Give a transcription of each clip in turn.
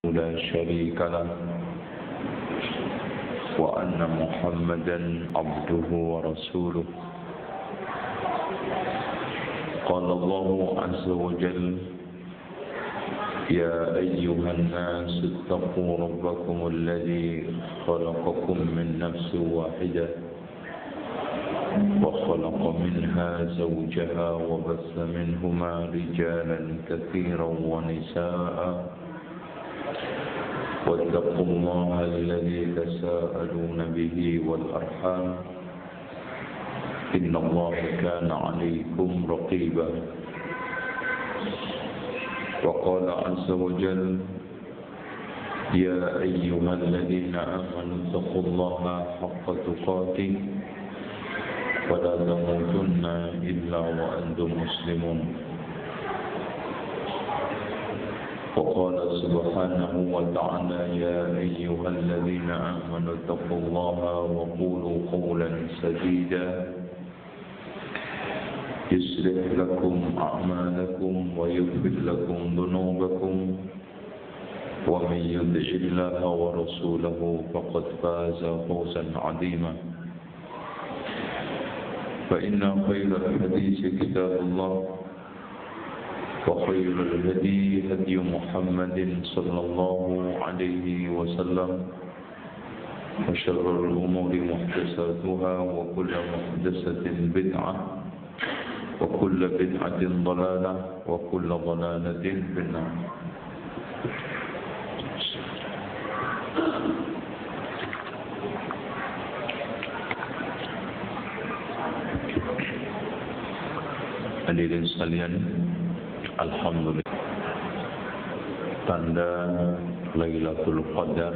لا شريك له وأن محمدا عبده ورسوله. قال الله عز وجل: يا أيها الناس اتقوا ربكم الذي خلقكم من نفس واحدة وخلق منها زوجها وبث منهما رجالا كثيرا ونساء واتقوا الله الذي تساءلون به والأرحام إن الله كان عليكم رقيبا. وقال عز وجل: يا أيها الذين آمنوا اتقوا الله حق تقاته ولا تموتن إلا وأنتم مسلمون. وقال سبحانه وتعالى: يا أيها الذين آمنوا اتقوا الله وقولوا قولا سديدا يصلح لكم أعمالكم ويغفر لكم ذنوبكم ومن يطع الله ورسوله فقد فاز فوزا عظيما. فإن خير الحديث كتاب الله وخير الهدي هدي محمد صلى الله عليه وسلم وشر الأمور محدثاتها وكل محدثة بدعة وكل بدعة ضلالة وكل ضلالة في النار. Hadirin sekalian, alhamdulillah, tanda Lailatul Qadar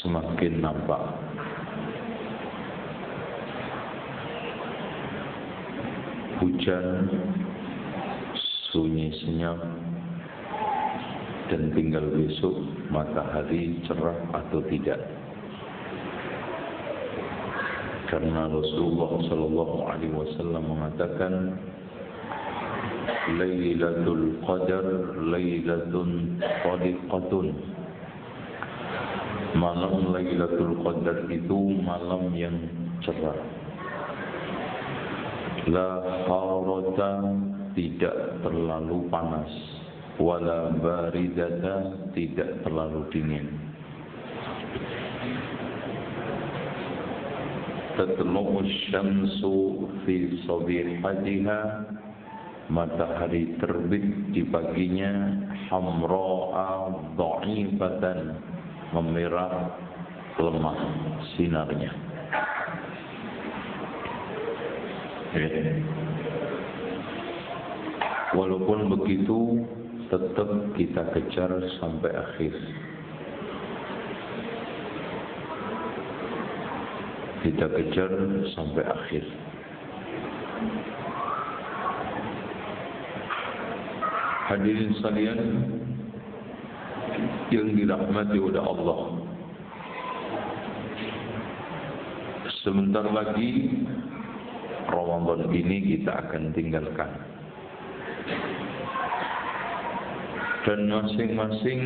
semakin nampak. Hujan, sunyi senyap, dan tinggal besok matahari cerah atau tidak. Karena Rasulullah sallallahu alaihi wasallam mengatakan, Lailatul Qadar Lailatun Qadiqatun. Malam Lailatul Qadar itu malam yang cerah. La harata, tidak terlalu panas, wala baridata, tidak terlalu dingin. Tatlu'u syamsu fi sabihatiha, matahari terbit di paginya, hamra'a dha'ifatan, memerah lemah sinarnya. Walaupun begitu, tetap kita kejar sampai akhir. Kita kejar sampai akhir. Hadirin sekalian yang dirahmati oleh Allah, sebentar lagi Ramadan ini kita akan tinggalkan, dan masing-masing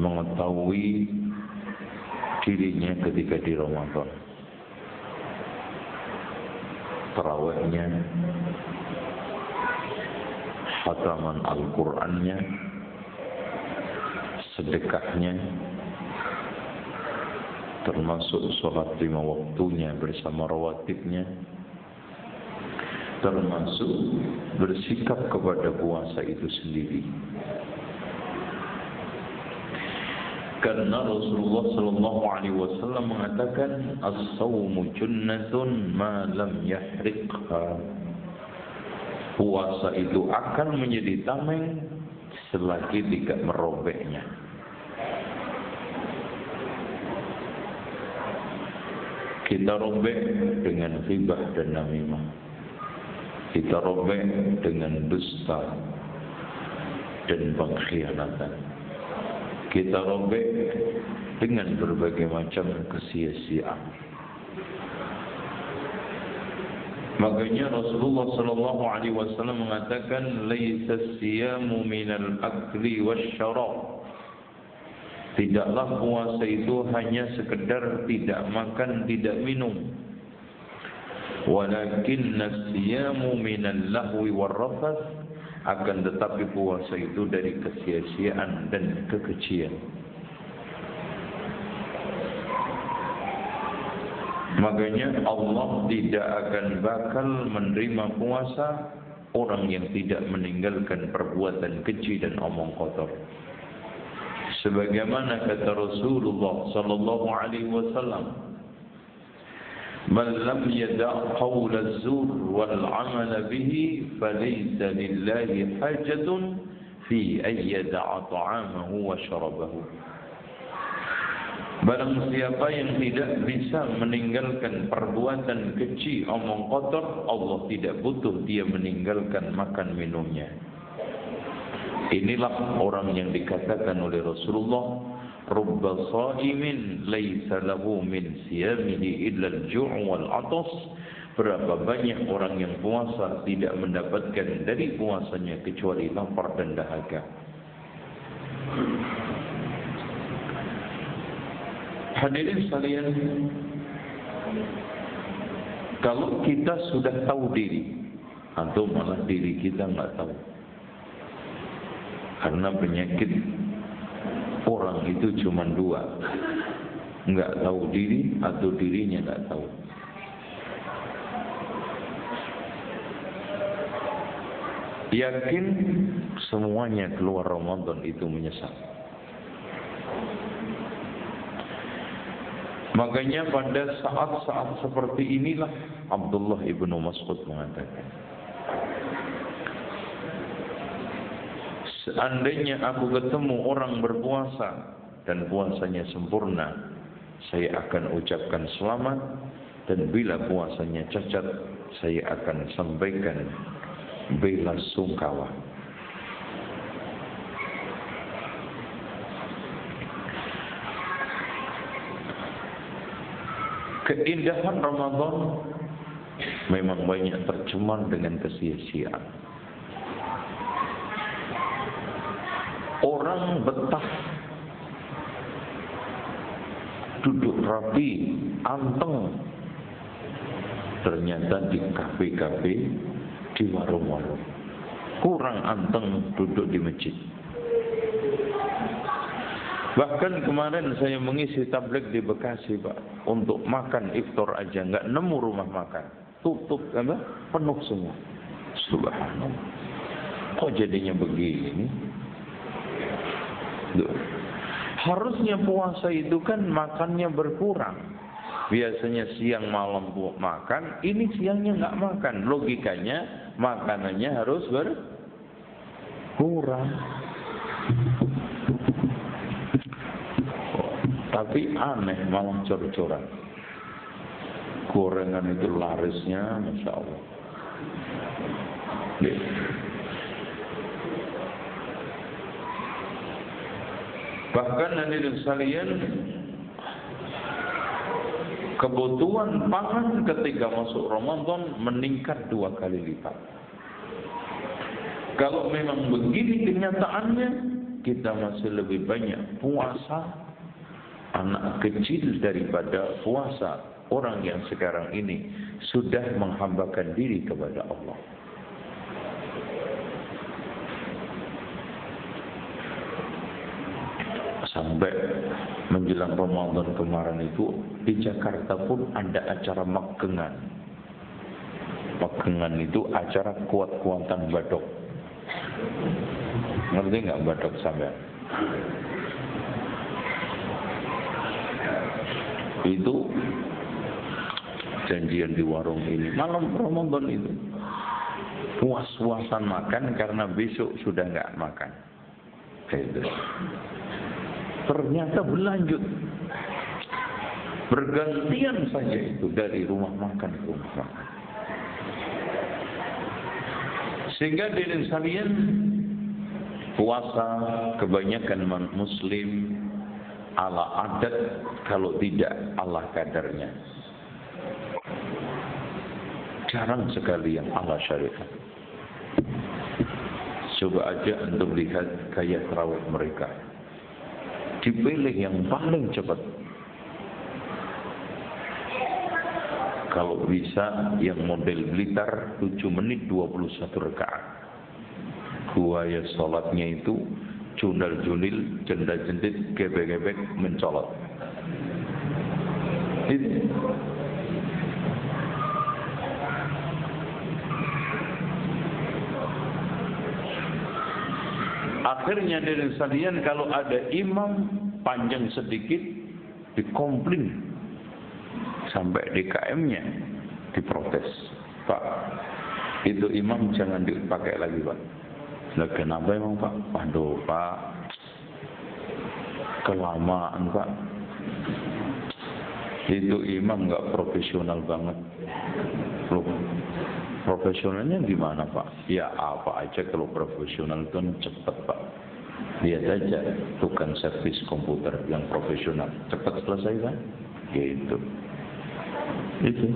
mengetahui dirinya ketika di Ramadan. Tarawihnya, khataman Al-Qur'annya, sedekahnya, termasuk sholat 5 waktunya bersama rawatibnya, termasuk bersikap kepada puasa itu sendiri. Karena Rasulullah sallallahu alaihi wasallam mengatakan, as-shaumu junnatun ma lam yahriqha. Puasa itu akan menjadi tameng selagi tidak merobeknya. Kita robek dengan ghibah dan namimah. Kita robek dengan dusta dan pengkhianatan. Kita robek dengan berbagai macam kesia-siaan. Makanya Rasulullah sallallahu alaihi wasallam mengatakan laisa siyamu minal akli wasyarab. Tidaklah puasa itu hanya sekedar tidak makan, tidak minum. Walakinna siyamu minal lahwi warrafath. Akan tetapi puasa itu dari kesia-siaan dan kekejian. Makanya Allah tidak akan bakal menerima puasa orang yang tidak meninggalkan perbuatan keji dan omong kotor. Sebagaimana kata Rasulullah sallallahu alaihi wasallam, "Man lam yada' qawl az-zur wal 'amal bihi falaysa lillahi hajatun fi an yada'a ta'amahu wa sharabahu." Barang siapa yang tidak bisa meninggalkan perbuatan keji, omong kotor, Allah tidak butuh dia meninggalkan makan minumnya. Inilah orang yang dikatakan oleh Rasulullah, "Rubba sha'imin laisa lahu min siyamihi illa al-ju' wal 'atas." Berapa banyak orang yang puasa tidak mendapatkan dari puasanya kecuali lapar dan dahaga. Hadirin sekalian, kalau kita sudah tahu diri, atau malah diri kita nggak tahu, karena penyakit orang itu cuma dua, nggak tahu diri atau dirinya nggak tahu. Yakin semuanya keluar Ramadan itu menyesal. Makanya pada saat-saat seperti inilah Abdullah ibnu Mas'ud mengatakan, seandainya aku ketemu orang berpuasa dan puasanya sempurna, saya akan ucapkan selamat, dan bila puasanya cacat, saya akan sampaikan bela sungkawa. Keindahan Ramadan memang banyak tercemar dengan kesia-siaan. Orang betah duduk rapi, anteng, ternyata di kafe-kafe, di warung-warung. Kurang anteng duduk di masjid. Bahkan kemarin saya mengisi tabligh di Bekasi, Pak, untuk makan iftar aja nggak nemu rumah makan, tutup, penuh semua. Subhanallah, kok jadinya begini? Duh. Harusnya puasa itu kan makannya berkurang. Biasanya siang malam makan, ini siangnya nggak makan. Logikanya makanannya harus berkurang. Tapi aneh, malah cor-coran. Gorengan itu larisnya, Masya Allah. Bahkan hadirin sekalian, kebutuhan pangan ketika masuk Ramadan meningkat 2 kali lipat. Kalau memang begini kenyataannya, kita masih lebih banyak puasa anak kecil daripada puasa orang yang sekarang ini sudah menghambakan diri kepada Allah. Sampai menjelang Ramadan kemarin itu di Jakarta pun ada acara magengan. Magengan itu acara kuat-kuatan badok. Ngerti nggak badok sampai? Itu janjian di warung ini malam Ramadan itu puas-puasan makan karena besok sudah nggak makan. Itu ternyata berlanjut bergantian saja itu dari rumah makan ke rumah makan, sehingga hadirin sekalian, puasa kebanyakan muslim ala adat, kalau tidak ala kadarnya. Jarang sekali yang ala syariat. Coba aja untuk lihat gaya tarawih mereka. Dipilih yang paling cepat. Kalau bisa yang model Blitar 7 menit 21 rakaat. Buaya sholatnya itu jundal-jundil, jenda-jendit, gebek-gebek, mencolot. Itu. Akhirnya dari sekalian kalau ada imam panjang sedikit dikomplain sampai DKM-nya diprotes. Pak, itu imam jangan dipakai lagi, Pak. Nah, kenapa emang, Pak? Waduh, Pak, kelamaan, Pak. Itu imam nggak profesional banget. Loh, profesionalnya gimana, Pak? Ya apa aja kalau profesional itu cepat, Pak. Lihat aja tukang servis komputer yang profesional, cepat selesai kan? Gitu. Itu.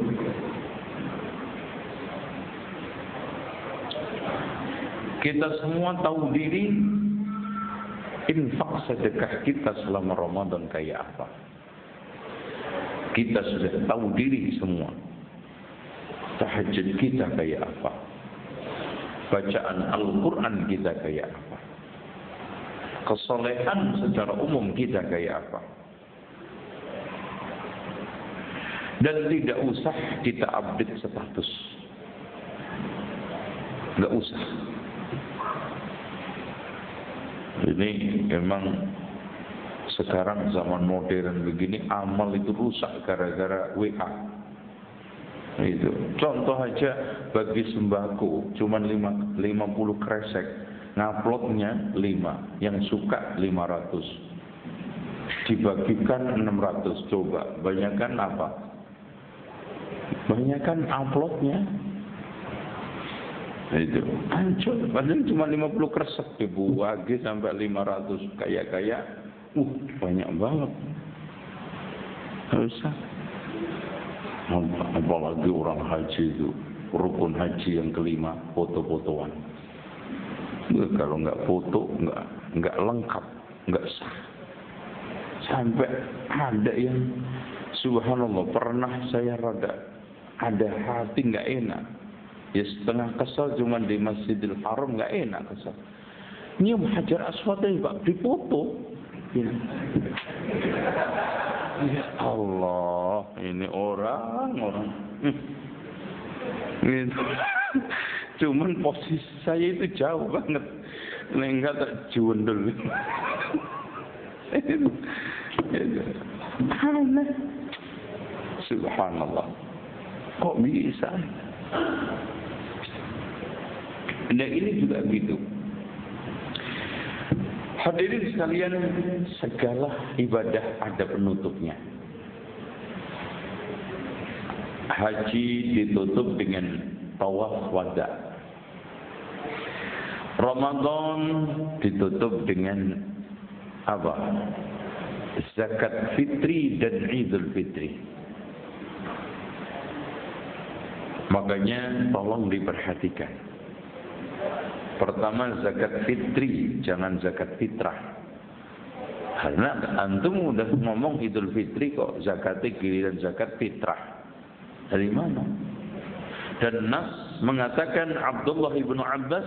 Kita semua tahu diri infak sedekah kita selama Ramadan kayak apa. Kita sudah tahu diri semua. Tahajud kita kayak apa. Bacaan Al-Quran kita kayak apa. Kesolehan secara umum kita kayak apa. Dan tidak usah kita update status. Nggak usah. Ini memang sekarang zaman modern begini amal itu rusak gara-gara WA. Itu. Contoh aja bagi sembako cuman 50 kresek, nguploadnya 5, yang suka 500. Dibagikan 600. Coba banyakan apa? Banyakan uploadnya. Itu hancur, padahal cuma 50 kresek dibagi sampai 500 kayak banyak banget. Usah. Apalagi orang haji itu rukun haji yang kelima foto-fotoan. Kalau nggak foto nggak lengkap, nggak sah. Sampai ada yang subhanallah pernah saya ada hati nggak enak. Ya setengah kesal cuma di Masjidil Haram nggak enak kesal. Nyium Hajar Aswad ini Pak dipoto. Ya. Ya Allah, ini orang. Gitu. Cuman posisi saya itu jauh banget. Enggak tak jundul. Itu. Aneh. Subhanallah. Kok bisa? Nah ini juga gitu. Hadirin sekalian, segala ibadah ada penutupnya. Haji ditutup dengan tawaf wada. Ramadan ditutup dengan apa? Zakat fitri dan Idul Fitri. Makanya tolong diperhatikan. Pertama zakat fitri, jangan zakat fitrah. Karena antum udah ngomong Idul Fitri kok zakatnya giliran zakat fitrah. Dari mana? Dan Nas mengatakan Abdullah ibnu Abbas,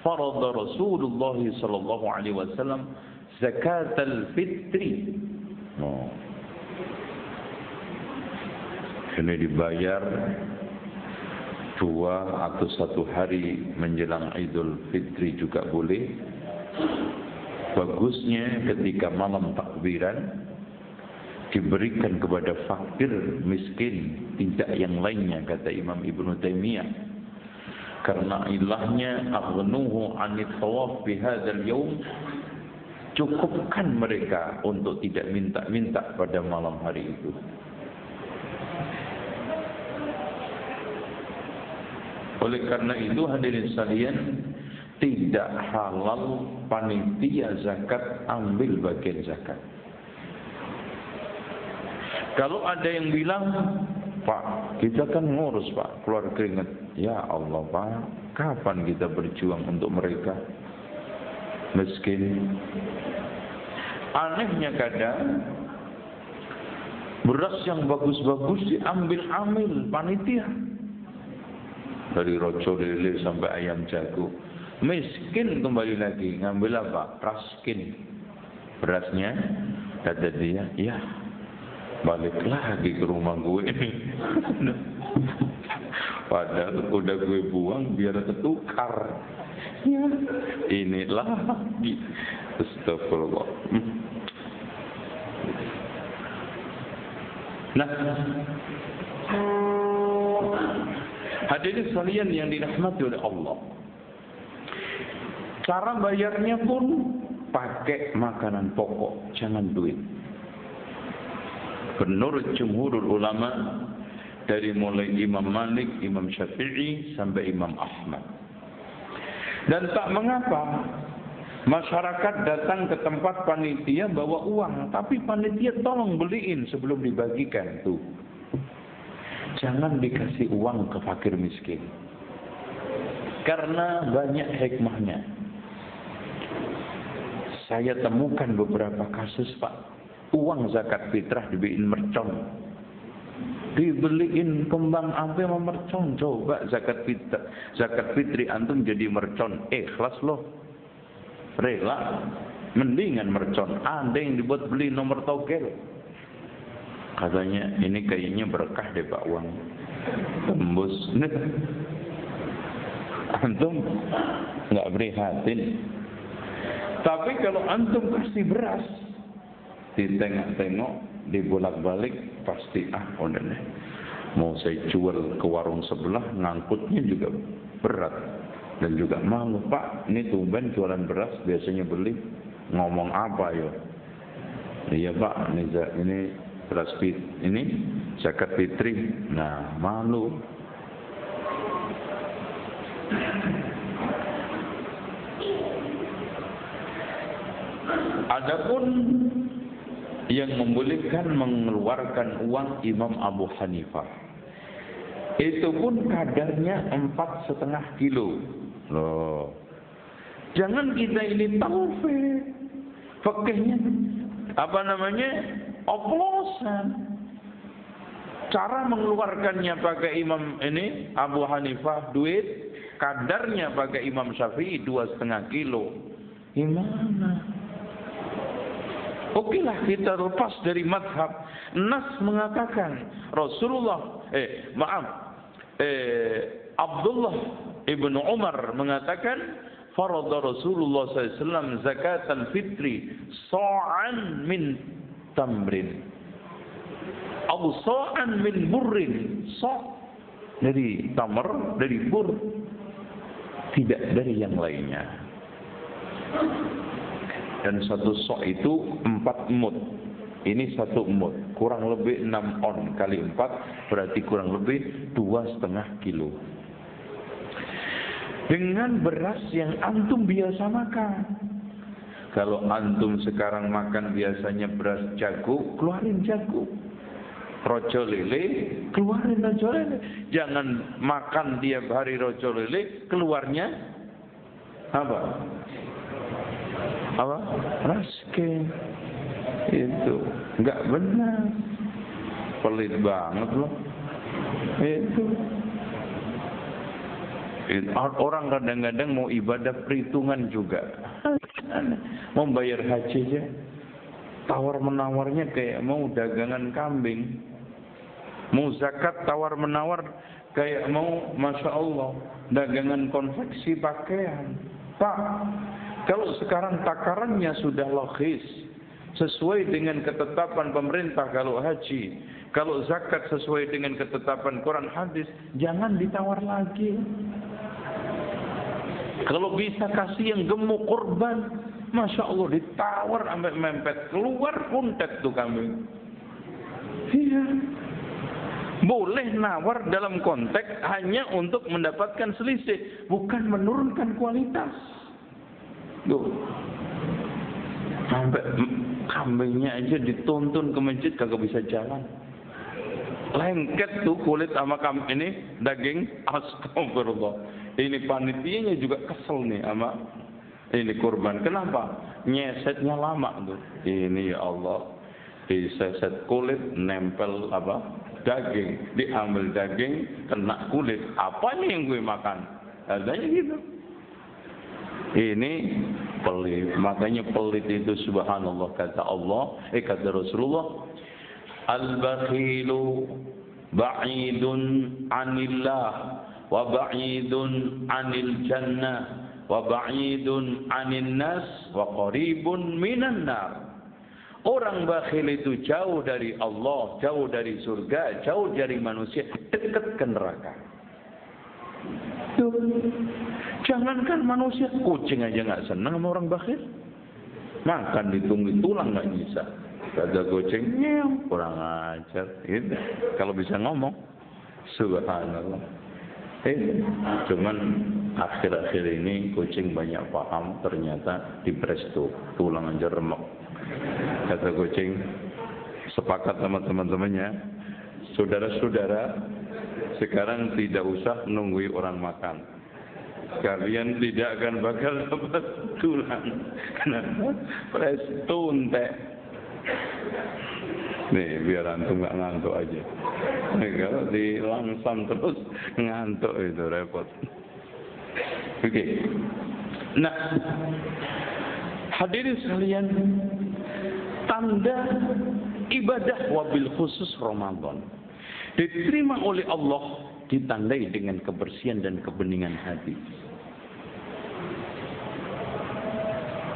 farada Rasulullah sallallahu alaihi wasallam zakat al-fitri. Oh. Ini dibayar 2 atau 1 hari menjelang Idul Fitri juga boleh. Bagusnya ketika malam takbiran diberikan kepada fakir, miskin, tidak yang lainnya, kata Imam Ibnu Taimiyah. Karena ilahnya aghnuhu 'anit thawaf fi hadzal yaum, cukupkan mereka untuk tidak minta-minta pada malam hari itu. Oleh karena itu hadirin sekalian, tidak halal panitia zakat ambil bagian zakat. Kalau ada yang bilang Pak, kita kan ngurus Pak, keluar keringat. Ya Allah Pak, kapan kita berjuang untuk mereka miskin? Anehnya kadang beras yang bagus-bagus diambil panitia. Dari roco lele sampai ayam jago. Miskin kembali lagi, ngambil apa? Raskin. Berasnya, kata dia, ya balik lagi ke rumah gue ini. Padahal udah gue buang biar ketukar. Ya, inilah astagfirullah. Nah, hadirin sekalian yang dirahmati oleh Allah, cara bayarnya pun pakai makanan pokok, jangan duit. Menurut jumhurul ulama, dari mulai Imam Malik, Imam Syafi'i sampai Imam Ahmad. Dan tak mengapa masyarakat datang ke tempat panitia bawa uang, tapi panitia tolong beliin sebelum dibagikan tuh. Jangan dikasih uang ke fakir miskin. Karena banyak hikmahnya. Saya temukan beberapa kasus Pak, uang zakat fitrah dibeliin mercon. Dibeliin kembang api sama mercon. Coba zakat fitri antum jadi mercon. Ikhlas loh. Rela. Mendingan mercon. Ada yang dibuat beli nomor togel. Katanya ini kayaknya berkah deh Pak uang. Tembus. Antum nggak prihatin. Tapi kalau antum kasih beras, ditengok-tengok, dibolak-balik, pasti udah deh. Mau saya jual ke warung sebelah, ngangkutnya juga berat dan juga malu. Pak, ini tumben jualan beras, biasanya beli. Ngomong apa yo? Iya Pak, ini beras ini zakat fitri. Nah, malu. Adapun yang membolehkan mengeluarkan uang Imam Abu Hanifah, itu pun kadarnya 4,5 kilo. Loh, jangan kita ini taufik, fikihnya apa namanya, oplosan. Cara mengeluarkannya pakai Imam ini Abu Hanifah duit, kadarnya pakai Imam Syafi'i 2,5 kilo. Gimana? Okelah kita lepas dari madhab. Nas mengatakan Abdullah ibnu Umar mengatakan farada Rasulullah SAW zakat al-fitri sa'an min tamrin atau sa'an min burrin. Sa' dari tamar, dari bur, tidak dari yang lainnya. Dan satu sok itu 4 mud. Ini 1 mud, kurang lebih 6 on kali 4 berarti kurang lebih 2,5 kilo. Dengan beras yang antum biasa makan. Kalau antum sekarang makan biasanya beras jago, keluarin jago. Rojo lele, keluarin rojo lele. Jangan makan tiap hari rojo lele, keluarnya apa? Raskin. Itu enggak benar. Pelit banget loh. Itu orang kadang-kadang mau ibadah perhitungan juga. Mau bayar haji aja, tawar-menawarnya kayak mau dagangan kambing. Mau zakat tawar-menawar kayak mau, Masya Allah, dagangan konveksi pakaian. Pak, kalau sekarang takarannya sudah logis, sesuai dengan ketetapan pemerintah kalau haji, kalau zakat sesuai dengan ketetapan Quran hadis, jangan ditawar lagi. Kalau bisa kasih yang gemuk korban, Masya Allah, ditawar sampai mempet, keluar puntet tuh kambing. Iya. Boleh nawar dalam konteks hanya untuk mendapatkan selisih, bukan menurunkan kualitas. Tuh. Sampai kambingnya aja dituntun ke masjid kagak bisa jalan. lengket tuh kulit sama ini daging. Astagfirullah. Ini panitianya juga kesel nih sama ini kurban. Kenapa? Nyesetnya lama tuh. Ini ya Allah, diseset kulit, nempel apa? Daging. Diambil daging, kena kulit. Apanya yang gue makan? Adanya gitu. Ini pelit. Makanya pelit itu subhanallah kata Allah, kata Rasulullah, al-bakhilu ba'idun 'anillah wa ba'idun 'anil jannah wa ba'idun 'anin nas wa qaribun minan nar. Orang bakhil itu jauh dari Allah, jauh dari surga, jauh dari manusia, dekat ke neraka. Tuh. Jangankan manusia, kucing aja nggak senang sama orang bakhil. Makan ditunggu tulang nggak bisa. Kata kucing, kurang ajar. Gitu. Kalau bisa ngomong, subhanallah. Cuman akhir-akhir ini kucing banyak paham, ternyata di presto tulang aja remek. Kata kucing, sepakat sama teman-temannya, saudara-saudara, sekarang tidak usah nunggu orang makan. Kalian tidak akan bakal dapat tulang. Kenapa? Presto entek. Nih, biar antum nggak ngantuk aja. Nih, kalau dilangsam terus ngantuk itu repot. Oke. Nah, hadirin sekalian, tanda ibadah wabil khusus Ramadan diterima oleh Allah ditandai dengan kebersihan dan kebeningan hati.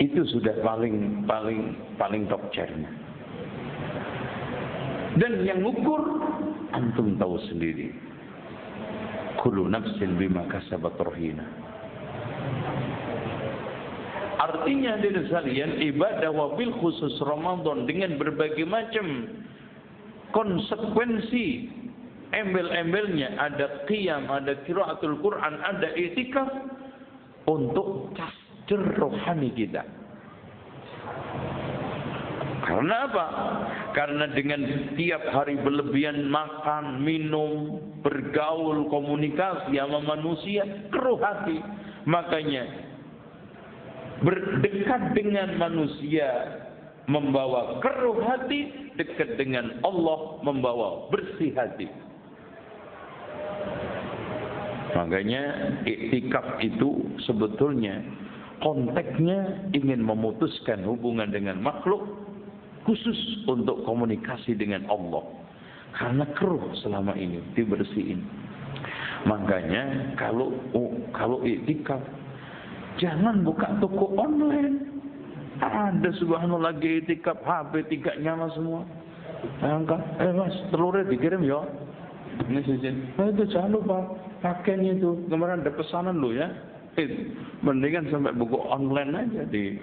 Itu sudah paling top chairnya. Dan yang ngukur antum tahu sendiri. Kullu nafsin bima kasabat rahina. Artinya dari sekalian ibadah wabil khusus Ramadan dengan berbagai macam konsekuensi embel-embelnya, ada qiyam, ada qiraatul Quran, ada i'tikaf untuk tasdir rohani kita. Karena apa? Karena dengan tiap hari berlebihan makan, minum, bergaul, komunikasi sama manusia, keruh hati. Makanya berdekat dengan manusia membawa keruh hati, dekat dengan Allah membawa bersih hati. Makanya iktikaf itu sebetulnya konteksnya ingin memutuskan hubungan dengan makhluk, khusus untuk komunikasi dengan Allah. Karena keruh selama ini dibersihin. Makanya kalau iktikaf jangan buka toko online. Ada subhanallah lagi iktikaf, HP 3 nyala semua. Angkat, mas, telurnya dikirim ya. Ini saja. Itu jangan lupa pakainya itu. Kemarin ada pesanan lo ya. Mendingan sampai buku online aja di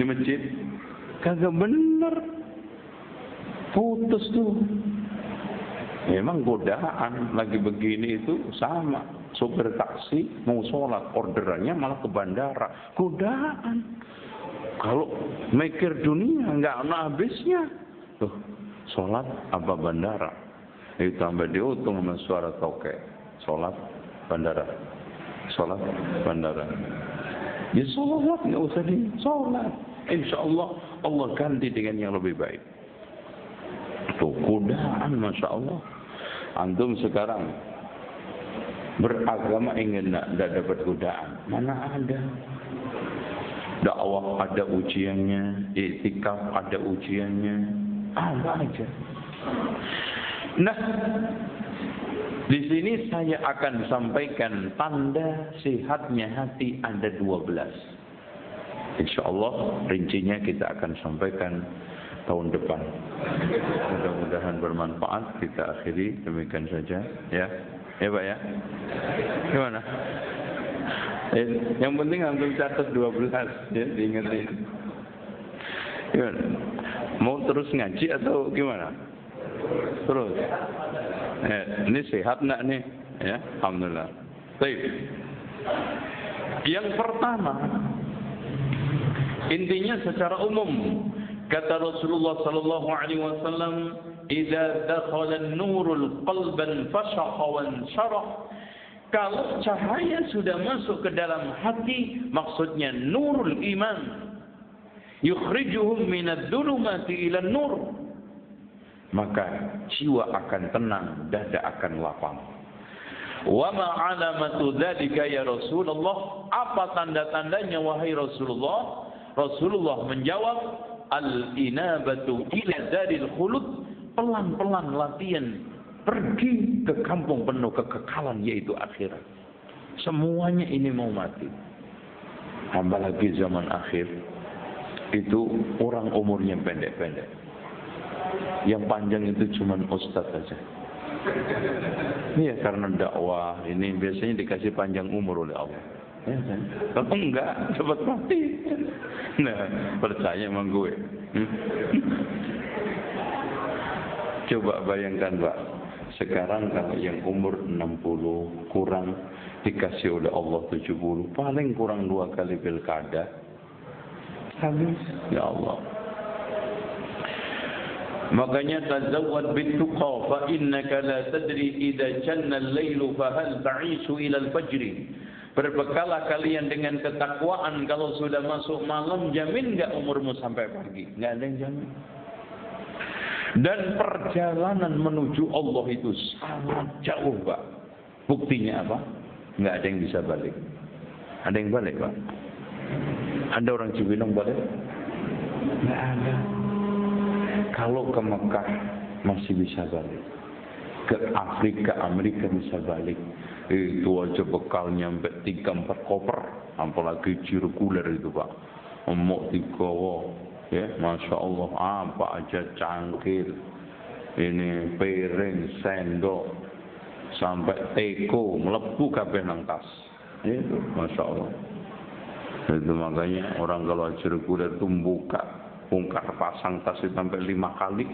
masjid. Kagak bener. Putus tuh. Memang godaan lagi begini itu sama. Sopir taksi mau sholat, orderannya malah ke bandara. Godaan. Kalau mikir dunia nggak ada habisnya. Tuh, sholat apa bandara? Itu tambah dihitung sama suara toke. Sholat bandara. Sholat bandara. Ya sholat nggak usah di sholat. Insya Allah Allah ganti dengan yang lebih baik. Tuh godaan, masya Allah. Antum sekarang beragama ingin tidak dapat godaan, mana ada? Dakwah ada ujiannya, iktikaf ada ujiannya, apa aja. Nah, di sini saya akan sampaikan tanda sehatnya hati ada 12. Insya Allah rincinya kita akan sampaikan tahun depan. Mudah-mudahan bermanfaat. Kita akhiri demikian saja, ya. Ya Pak ya. Gimana? Yang penting antum catat 12 ya, diingetin. Gimana? Mau terus ngaji atau gimana? Terus. Ini sehat enggak nih? Ya, alhamdulillah. Baik. Yang pertama, intinya secara umum kata Rasulullah sallallahu alaihi wasallam, idza dakhala an-nurul qalban fashaqa wan syarah. Kalau cahaya sudah masuk ke dalam hati, maksudnya nurul iman, yukhrijuhum minadh-dhulumati ila an-nur, maka jiwa akan tenang, dada akan lapang. Wa ma 'alamatu dzalika ya Rasulullah? Apa tanda-tandanya wahai Rasulullah? Rasulullah menjawab, al-inabatu ila daril khulud, pelan-pelan latihan pergi ke kampung penuh kekekalan, yaitu akhirat. Semuanya ini mau mati. Apalagi zaman akhir itu orang umurnya pendek-pendek. Yang panjang itu cuma ustadz saja. Iya, karena dakwah ini biasanya dikasih panjang umur oleh Allah. Ya kan? Kalau enggak cepat mati. Nah, percaya sama gue. Coba bayangkan, Pak. Sekarang kalau yang umur 60 kurang dikasih oleh Allah 70, paling kurang 2 kali pilkada. Habis. Ya Allah. Makanya tazawwad bituqa fa innaka la tadri idza janna al-lailu fa hal ta'ishu ila al-fajr. Berbekalah kalian dengan ketakwaan, kalau sudah masuk malam jamin enggak umurmu sampai pagi? Enggak ada yang jamin. Dan perjalanan menuju Allah itu sangat jauh, Pak. Buktinya apa? Enggak ada yang bisa balik. Ada yang balik, Pak? Ada orang Cibinong balik? Enggak ada. Kalau ke Mekah masih bisa balik. Ke Afrika, Amerika bisa balik. Itu aja bekalnya sampai 3-4 koper. Apalagi cirkuler itu, Pak. Emok 3. Ya, Masya Allah, apa aja cangkir, ini piring, sendok, sampai teko, melebu kabeh nang tas. Itu, Masya Allah. Itu makanya orang kalau cirkuler itu bongkar pasang tas itu sampai 5 kali.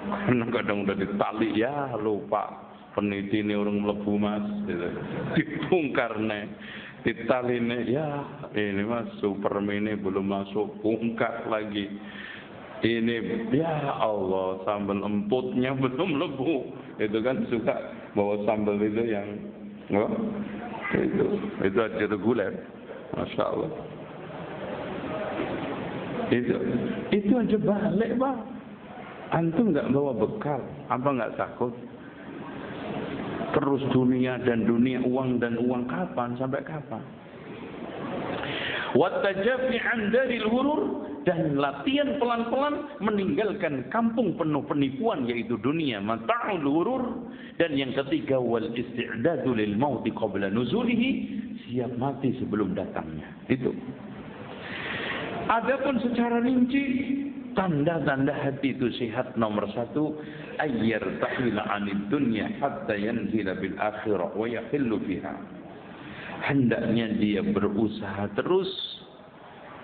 Karena kadang udah ditali, ya lupa peniti ini orang melebu mas, gitu. Dibongkar nih. Ditali nih, ya ini mas Superman ini belum masuk, bongkar lagi. Ini ya Allah, sambal emputnya belum lebu. Itu kan suka bawa sambal itu yang itu aja reguler, Masya Allah. Itu aja balik, Pak. Antum nggak bawa bekal, apa nggak takut? Terus dunia dan dunia, uang dan uang, kapan? Sampai kapan? Wattajafi 'an daril ghurur, dan latihan pelan-pelan meninggalkan kampung penuh penipuan yaitu dunia, mata'ul ghurur. Dan yang ketiga, wal isti'dadu lil mauti qabla nuzulihi, siap mati sebelum datangnya. Itu. Adapun secara rinci tanda-tanda hati itu sehat, nomor 1, ayyar tahila 'anid dunya hatta yanzila bil akhirah wa yahillu fiha. Hendaknya dia berusaha terus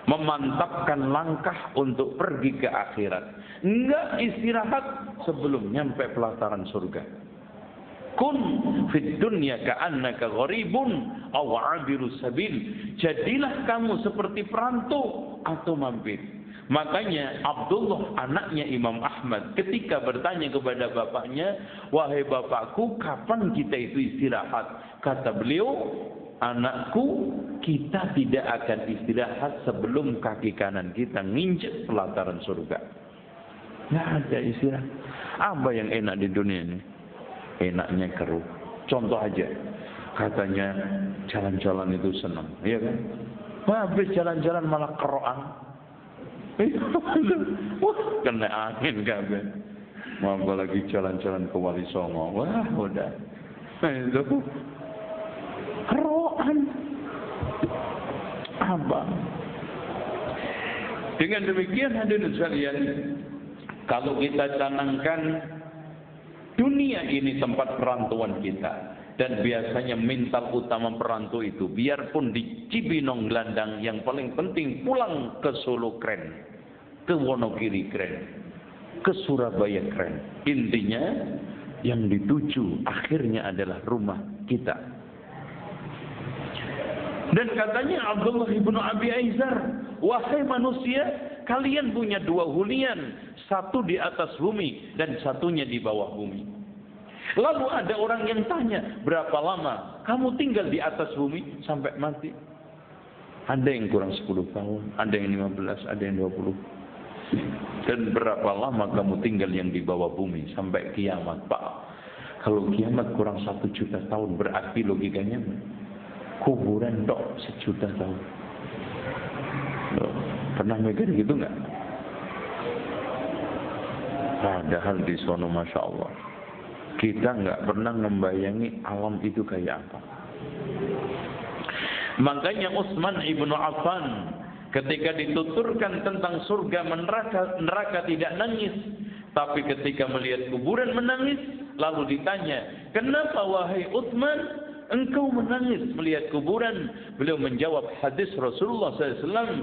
memantapkan langkah untuk pergi ke akhirat. Enggak istirahat sebelum nyampe pelataran surga. Kun fid dunya ka'annaka gharibun aw 'abirus sabil. Jadilah kamu seperti perantau atau mampir. Makanya Abdullah anaknya Imam Ahmad ketika bertanya kepada bapaknya, "Wahai bapakku, kapan kita itu istirahat?" Kata beliau, "Anakku, kita tidak akan istirahat sebelum kaki kanan kita nginjek pelataran surga." Nggak ada istirahat. Apa yang enak di dunia ini? Enaknya keruh. Contoh aja, katanya jalan-jalan itu senang, iya kan? Habis jalan-jalan malah keroan. Wah, kena angin kabeh. Apalagi jalan-jalan ke Wali Songo. Wah, udah. Nah, itu keroan. Apa? Dengan demikian hadirin sekalian, kalau kita canangkan dunia ini tempat perantauan kita, dan biasanya mental utama perantau itu, biarpun di Cibinong gelandang, yang paling penting pulang ke Solo keren, ke Wonogiri keren, ke Surabaya keren. Intinya yang dituju akhirnya adalah rumah kita. Dan katanya Abdullah ibnu Abi Aizar, wahai manusia, kalian punya dua hunian, satu di atas bumi dan satunya di bawah bumi. Lalu ada orang yang tanya, berapa lama kamu tinggal di atas bumi sampai mati? Ada yang kurang 10 tahun, ada yang 15, ada yang 20. Dan berapa lama kamu tinggal yang di bawah bumi sampai kiamat? Pak, kalau kiamat kurang 1 juta tahun, berarti logikanya kuburan dok 1 juta tahun. Loh, pernah mikir gitu nggak? Padahal di sono Masya Allah, kita nggak pernah membayangi alam itu kayak apa. Makanya Utsman ibnu Affan ketika dituturkan tentang surga neraka tidak nangis, tapi ketika melihat kuburan menangis. Lalu ditanya, kenapa wahai Utsman engkau menangis melihat kuburan? Beliau menjawab hadis Rasulullah SAW,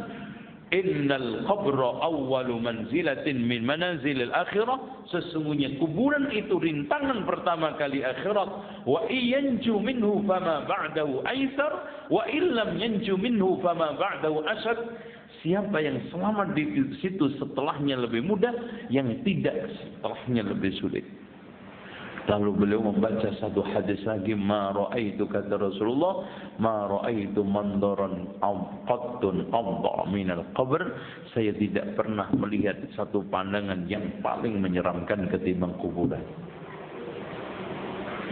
innal qabra awwalu manzilatin min manazilil akhirah. Sesungguhnya kuburan itu rintangan pertama kali akhirat. Wa iyanju minhu fama ba'dahu aisar, wa illam yanju minhu fama ba'dahu asad. Siapa yang selamat di situ setelahnya lebih mudah, yang tidak setelahnya lebih sulit. Lalu beliau membaca satu hadis lagi, ma ra'aitu, kata Rasulullah, ma ra'aitu mandaran qattun adha minal qabr. Saya tidak pernah melihat satu pandangan yang paling menyeramkan ketimbang kuburan.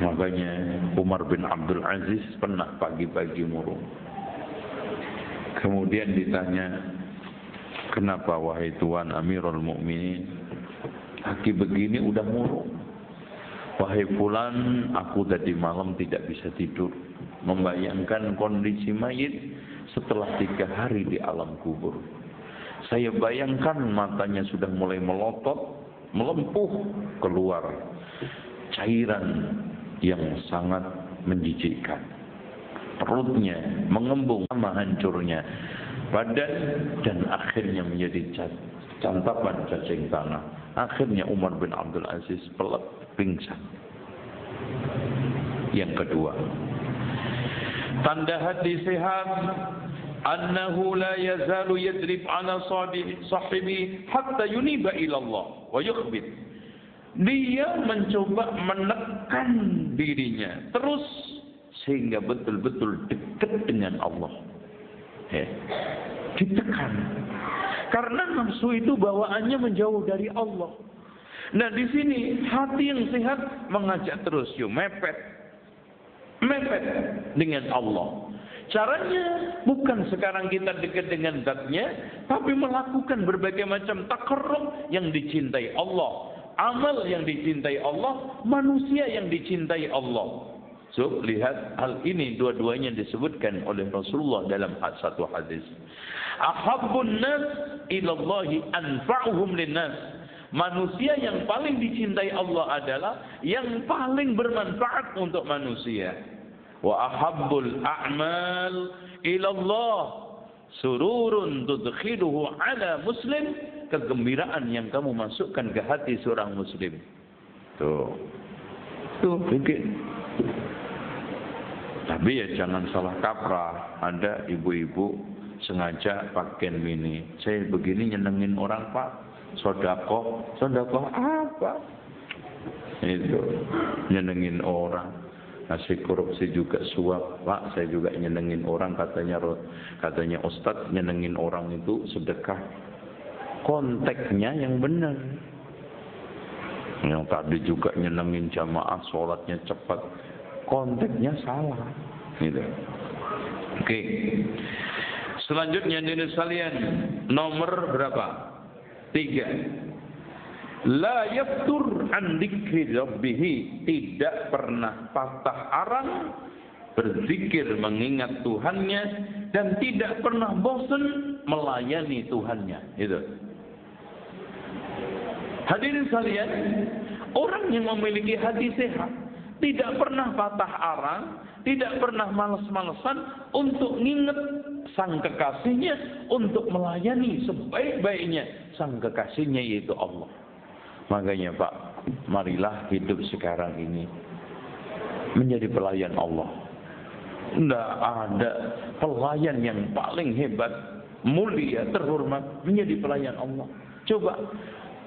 Makanya Umar bin Abdul Aziz pernah pagi-pagi murung. Kemudian ditanya, kenapa wahai Tuan Amirul Mukminin, kaki begini udah murung? Wahai fulan, aku tadi malam tidak bisa tidur, membayangkan kondisi mayit setelah 3 hari di alam kubur. Saya bayangkan matanya sudah mulai melotot, melempuh, keluar cairan yang sangat menjijikkan. Perutnya mengembung sama hancurnya badan, dan akhirnya menjadi cantapan cacing tanah. Akhirnya Umar bin Abdul Aziz pingsan. Yang kedua, tanda hati sehat, annahu la yazalu yadrib ala sahibi hatta yuniba ila Allah wa yukhbit. Dia mencoba menekan dirinya terus sehingga betul-betul dekat dengan Allah. Ditekan. Karena nafsu itu bawaannya menjauh dari Allah. Nah di sini hati yang sehat mengajak terus, yuk mepet dengan Allah. Caranya bukan sekarang kita dekat dengan zatnya, tapi melakukan berbagai macam takarrub yang dicintai Allah, amal yang dicintai Allah, manusia yang dicintai Allah. So lihat hal ini dua-duanya disebutkan oleh Rasulullah dalam satu hadis. Ahabbun nas ilallahi anfa'uhum linnas. Manusia yang paling dicintai Allah adalah yang paling bermanfaat untuk manusia. Wa ahabbul a'mal ilallah sururun tudkhiluhu ala muslim. Kegembiraan yang kamu masukkan ke hati seorang muslim. Tuh bikin. Tapi ya jangan salah kaprah. Ada ibu-ibu sengaja pakai mini. Saya begini nyenengin orang pak. Sodako apa? Itu nyenengin orang. Ngasih korupsi juga suap. Pak, saya juga nyenengin orang. Katanya Ustadz, nyenengin orang itu sedekah. Konteksnya yang benar. Yang tadi juga nyenengin jamaah, sholatnya cepat. Konteksnya salah. Gitu. Oke. Selanjutnya dari sekalian, nomor berapa? 3. La yaftur an dzikri rabbih, tidak pernah patah arang berzikir mengingat Tuhannya dan tidak pernah bosan melayani Tuhannya. Itu. Hadirin sekalian, orang yang memiliki hati sehat tidak pernah patah arang, tidak pernah malas-malesan untuk nginget sang kekasihnya, untuk melayani sebaik-baiknya sang kekasihnya, yaitu Allah. Makanya Pak, marilah hidup sekarang ini menjadi pelayan Allah. Tidak ada pelayan yang paling hebat mulia, terhormat, menjadi pelayan Allah. Coba,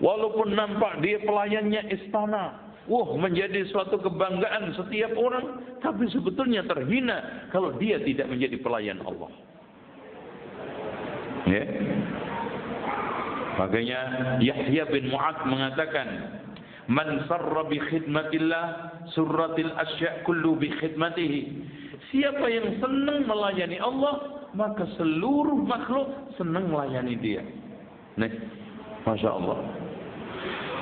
walaupun nampak dia pelayannya istana, menjadi suatu kebanggaan setiap orang, tapi sebetulnya terhina kalau dia tidak menjadi pelayan Allah. Ya. Makanya Yahya bin Mu'adz mengatakan, "Man sarra bi khidmatillah, surratil asya' kullu bi khidmatihi." Siapa yang senang melayani Allah, maka seluruh makhluk senang melayani dia. Nih, Masya Allah.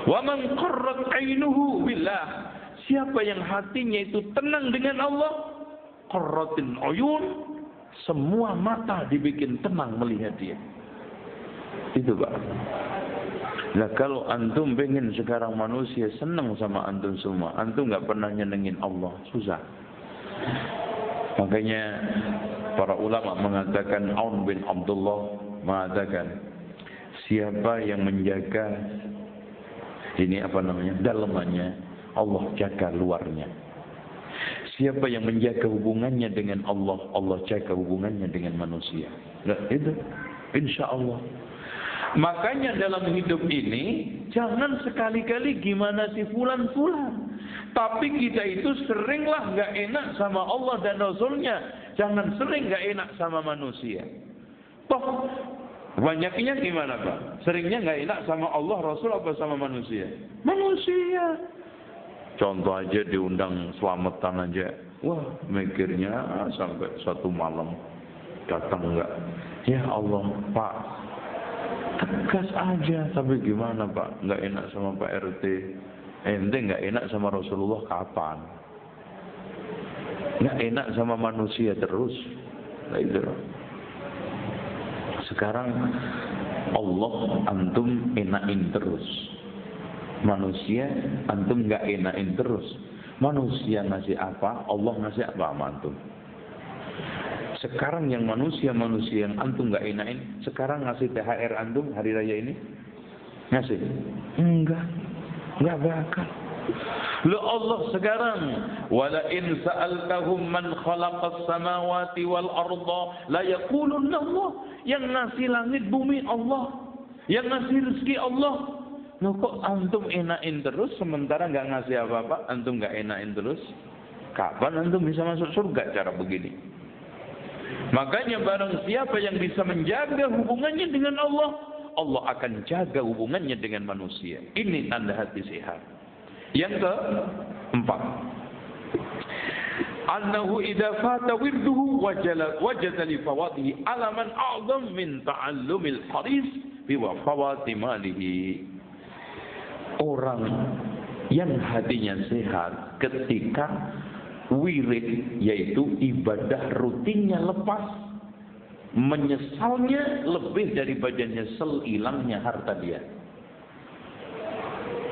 Wa man qarrat 'ainuhu billah. Siapa yang hatinya itu tenang dengan Allah, qarratil 'uyun, semua mata dibikin tenang melihat dia. Itu Pak. Nah kalau antum pengen sekarang manusia senang sama antum semua, antum nggak pernah nyenengin Allah, susah. Makanya para ulama mengatakan, Aun bin Abdullah mengatakan, siapa yang menjaga ini dalamannya, Allah jaga luarnya. Siapa yang menjaga hubungannya dengan Allah, Allah jaga hubungannya dengan manusia. Nah itu, insya Allah. Makanya dalam hidup ini jangan sekali-kali gimana si fulan-fulan. Tapi kita itu seringlah nggak enak sama Allah dan Rasulnya. Jangan sering nggak enak sama manusia. Toh banyaknya gimana Pak? Seringnya nggak enak sama Allah, Rasul apa sama manusia? Manusia. Contoh aja diundang selamatan aja. Wah mikirnya sampai satu malam datang nggak? Ya Allah Pak. Tegas aja, tapi gimana Pak? Nggak enak sama Pak RT. Ente nggak enak sama Rasulullah kapan? Nggak enak sama manusia terus. Nah, itu. Sekarang Allah antum enakin terus. Manusia antum nggak enakin terus. Manusia ngasih apa? Allah ngasih apa sama antum? Sekarang yang manusia yang antum nggak enakin, sekarang ngasih THR antum hari raya ini, ngasih? Enggak bakal. Lo Allah sekarang, wala in sa'altahum man khalaqas samawati wal arda la yaqulunna Allah. Yang ngasih langit bumi Allah, yang ngasih rezeki Allah. Lo kok antum enakin terus sementara nggak ngasih apa-apa? Antum nggak enakin terus? Kapan antum bisa masuk surga cara begini? Makanya barang siapa yang bisa menjaga hubungannya dengan Allah, Allah akan jaga hubungannya dengan manusia. Ini tanda hati sehat. Yang keempat, annahu idza fata wirduhu wajada li fawatihi alaman a'zam min ta'allumil haris bi fawati malihi. Orang yang hatinya sehat ketika wirid, yaitu ibadah rutinnya lepas, menyesalnya lebih daripada nyesel hilangnya harta dia.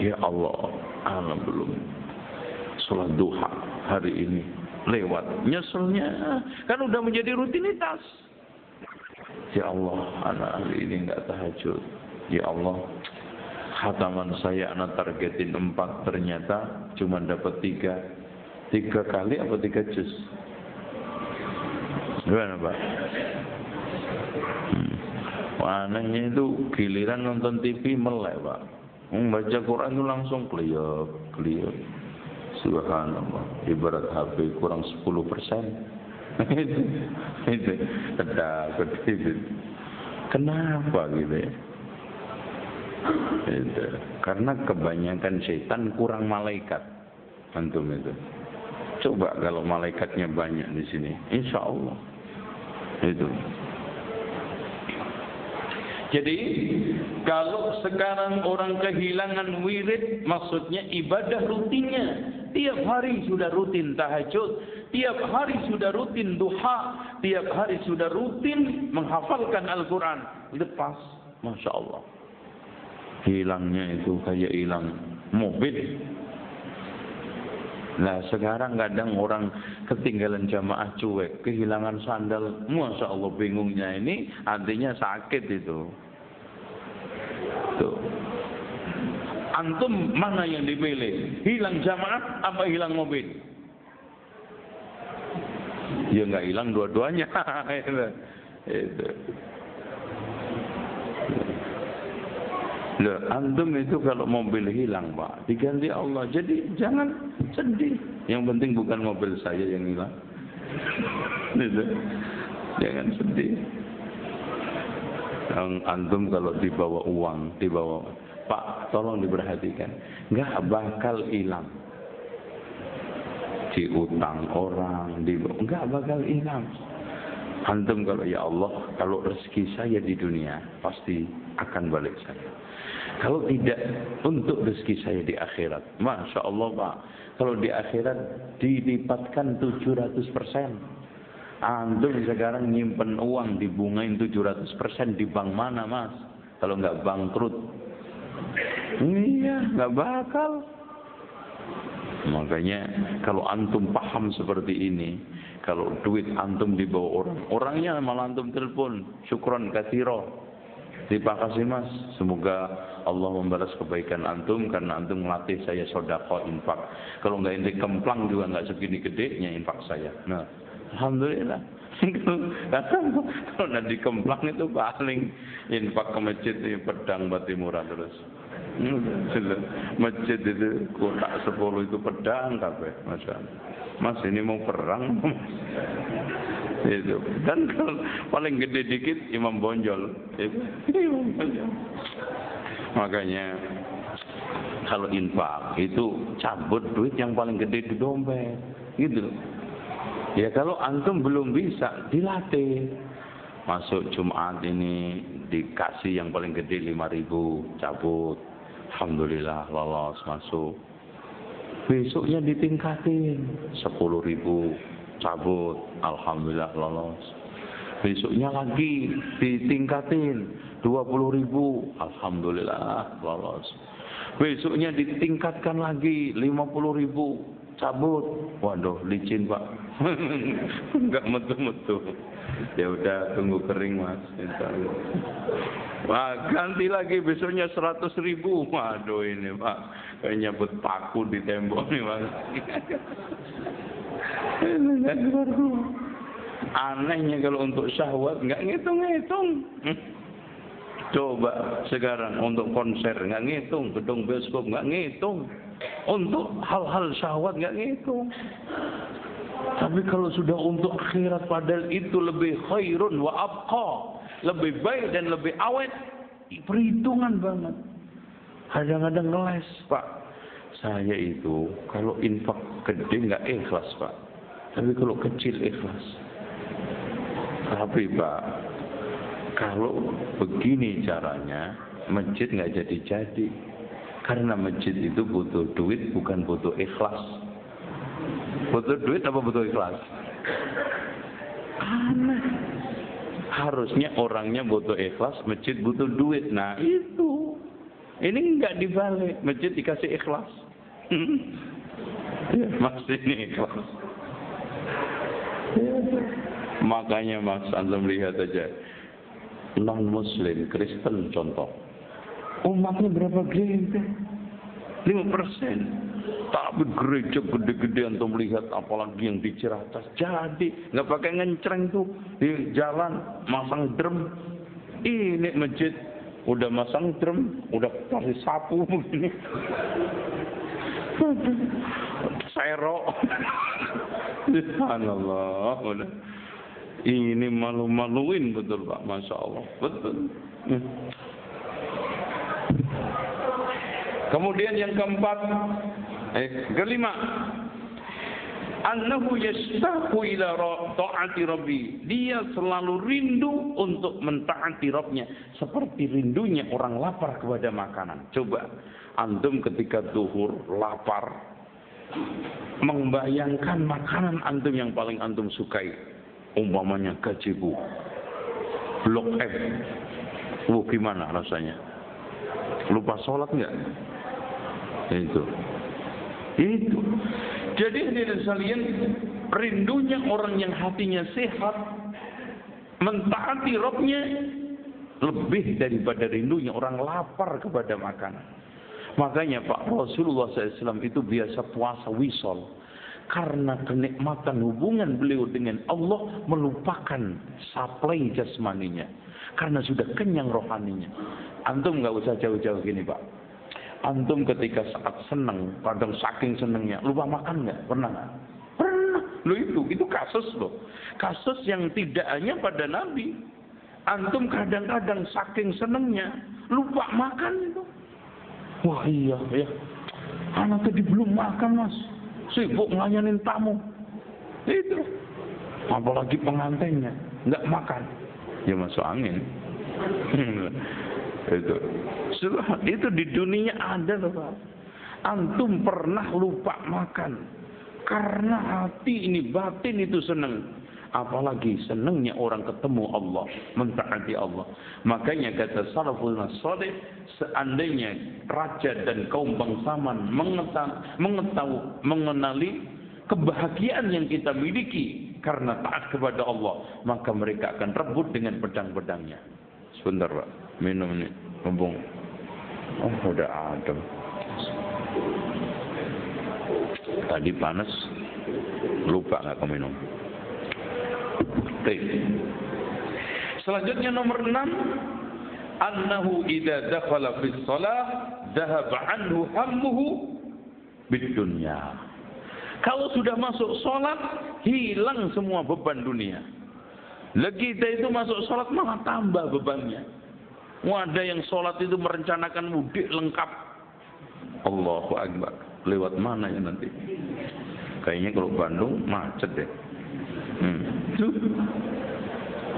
Ya Allah, ana belum sholat duha hari ini, lewat, nyeselnya kan udah menjadi rutinitas. Ya Allah, ana hari ini nggak tahajud. Ya Allah, khataman saya ana targetin 4, ternyata cuma dapat 3 kali apa 3 juz? Gimana Pak? Anehnya itu giliran nonton TV melek Pak. Baca Quran itu langsung kliyep. Subhanallah. Ibarat HP kurang 10%. itu. Kenapa gitu ya? Itu. Karena kebanyakan setan kurang malaikat. Antum itu. Coba kalau malaikatnya banyak di sini, insya Allah. Itu. Jadi kalau sekarang orang kehilangan wirid, maksudnya ibadah rutinnya. Tiap hari sudah rutin tahajud, tiap hari sudah rutin duha, tiap hari sudah rutin menghafalkan Al-Quran. Lepas, Masya Allah. Hilangnya itu kayak hilang mobil. Nah sekarang kadang orang ketinggalan jamaah cuek, kehilangan sandal, Masya Allah bingungnya ini, artinya sakit itu. Tuh. Antum mana yang dipilih? Hilang jamaah apa hilang mobil? Ya nggak hilang dua-duanya. Itu. Loh, antum itu kalau mobil hilang, Pak, diganti Allah. Jadi jangan sedih. Yang penting bukan mobil saya yang hilang. Gitu. Jangan sedih. Yang antum kalau dibawa uang, Pak, tolong diperhatikan, nggak bakal hilang. Diutang orang, nggak bakal hilang. Antum kalau ya Allah, kalau rezeki saya di dunia pasti akan balik saya. Kalau tidak, untuk rezeki saya di akhirat, Masya Allah Pak, kalau di akhirat dilipatkan 700%. Antum sekarang nyimpen uang dibungain 700% di bank mana Mas? Kalau nggak bangkrut, iya nggak bakal. Makanya kalau antum paham seperti ini, kalau duit antum dibawa orang, orangnya malah antum telepon, syukron katsiro. Terima kasih Mas, semoga Allah membalas kebaikan antum karena antum melatih saya sedekah infak. Kalau nggak ini kemplang juga nggak segini gedenya infak saya. Nah, alhamdulillah. Kalau nanti kemplang itu paling infak ke masjid ini pedang bati murah terus. Masjid itu kotak 10 itu pedang kabeh, Mas ini mau perang. Itu. Dan kalau paling gede dikit imam bonjol. Itu. Imam bonjol. Makanya kalau infak itu cabut duit yang paling gede di dompet. Gitu. Ya kalau antum belum bisa dilatih. Masuk Jumat ini dikasih yang paling gede 5.000, cabut. Alhamdulillah lolos masuk. Besoknya ditingkatin 10.000, cabut. Alhamdulillah lolos. Besoknya lagi ditingkatin 20.000. Alhamdulillah lolos. Besoknya ditingkatkan lagi 50.000, cabut. Waduh licin Pak. Enggak metu-metu. Ya udah tunggu kering Mas. Wah, ganti lagi besoknya 100.000. Waduh ini Pak, kayak nyabut paku di tembok nih Mas. Anehnya kalau untuk syahwat nggak ngitung-ngitung. Coba sekarang untuk konser nggak ngitung, gedung bioskop nggak ngitung, untuk hal-hal syahwat nggak ngitung. Tapi kalau sudah untuk akhirat, padahal itu lebih khairun wa abqa, lebih baik dan lebih awet, perhitungan banget. Kadang-kadang ngeles Pak, saya itu kalau infak gede nggak ikhlas Pak, tapi kalau kecil ikhlas. Tapi Pak, kalau begini caranya, masjid nggak jadi-jadi. Karena masjid itu butuh duit, bukan butuh ikhlas. Butuh duit apa butuh ikhlas? Aneh. Harusnya orangnya butuh ikhlas, masjid butuh duit. Nah itu. Ini nggak dibalik, masjid dikasih ikhlas. Masih ini ikhlas. Makanya Mas, antum lihat aja. Non-Muslim, Kristen contoh. Umatnya berapa gereja? 5%. Tapi gereja gede-gede antum lihat, apalagi yang di Ciracas. Jadi nggak pakai ngencreng tuh di jalan, masang drum. Ini masjid udah masang drum, udah kasih sapu begini. Serok. Subhanallah, udah. Ini malu-maluin betul Pak, Masya Allah, betul. Kemudian yang keempat, kelima, annahu yashtaqu ila ta'ati rabbi. Dia selalu rindu untuk mentaati Rabbnya, seperti rindunya orang lapar kepada makanan. Coba antum ketika zuhur lapar, membayangkan makanan antum yang paling antum sukai. Umpamanya gajibu, blok F, gimana rasanya? Lupa sholat nggak? Itu. Jadi hadirin sekalian, rindunya orang yang hatinya sehat, mentaati Rabbnya lebih daripada rindunya orang lapar kepada makanan. Makanya Pak Rasulullah SAW itu biasa puasa wisol. Karena kenikmatan hubungan beliau dengan Allah melupakan suplai jasmaninya. Karena sudah kenyang rohaninya. Antum nggak usah jauh-jauh gini Pak. Antum ketika saat senang, kadang saking senangnya, lupa makan nggak? Pernah nggak? Pernah. Loh itu kasus loh. Kasus yang tidak hanya pada Nabi. Antum kadang-kadang saking senangnya, lupa makan itu. Wah iya ya. Anak tadi belum makan mas. Sibuk ngelayanin tamu. Itu. Apalagi pengantinnya. Nggak makan. Ya masuk angin. Itu di dunia ada loh Pak. Antum pernah lupa makan karena hati ini batin itu senang, apalagi senangnya orang ketemu Allah, mentaati Allah. Makanya kata salafus saleh, seandainya raja dan kaum bangsawan mengenali kebahagiaan yang kita miliki karena taat kepada Allah, maka mereka akan rebut dengan pedang-pedangnya. Sebentar Pak, minum nih, mumpung. Oh udah adem. Tadi panas, lupa nggak kau minum. Selanjutnya nomor 6, annahu idza dakhala fi shalah dhahaba anhu hammuhu bid dunya. Kalau sudah masuk salat, hilang semua beban dunia. Lagi kita itu masuk sholat malah tambah bebannya. Ada yang sholat itu merencanakan mudik lengkap. Allahu Akbar. Lewat mana ya nanti? Kayaknya kalau Bandung macet deh.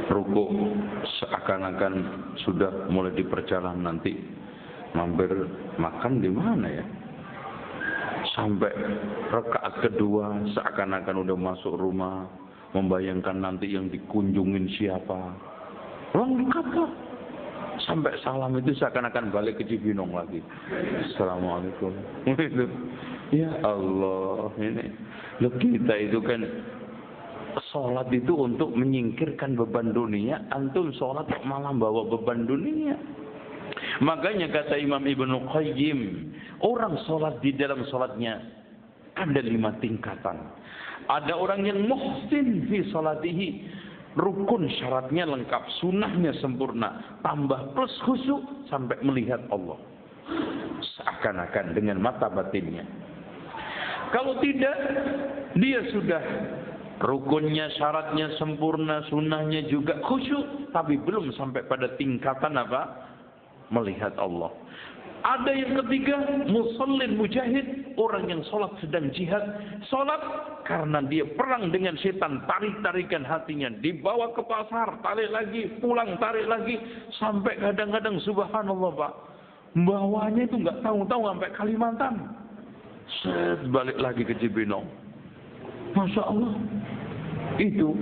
Ruku seakan-akan sudah mulai di perjalanan nanti. Mampir makan di mana ya? Sampai rakaat kedua seakan-akan udah masuk rumah. Membayangkan nanti yang dikunjungin siapa. Lengkap lah. Sampai salam itu seakan-akan balik ke Cibinong lagi. Assalamualaikum. Ya Allah. Ini. Loh kita itu kan sholat itu untuk menyingkirkan beban dunia. Antum sholat malah bawa beban dunia. Makanya kata Imam Ibnu Qayyim, orang sholat di dalam sholatnya ada 5 tingkatan. Ada orang yang muhsin fi salatihi, rukun syaratnya lengkap, sunnahnya sempurna, tambah plus khusyuk sampai melihat Allah seakan-akan dengan mata batinnya. Kalau tidak, dia sudah rukunnya, syaratnya sempurna, sunnahnya juga khusyuk, tapi belum sampai pada tingkatan apa? Melihat Allah. Ada yang ketiga, musallin mujahid, orang yang sholat sedang jihad. Sholat karena dia perang dengan setan, tarik-tarikan hatinya, dibawa ke pasar, tarik lagi, pulang, tarik lagi, sampai kadang-kadang subhanallah Pak, bawanya itu nggak tahu-tahu sampai Kalimantan, balik lagi ke Cibinong. Masya Allah. Itu.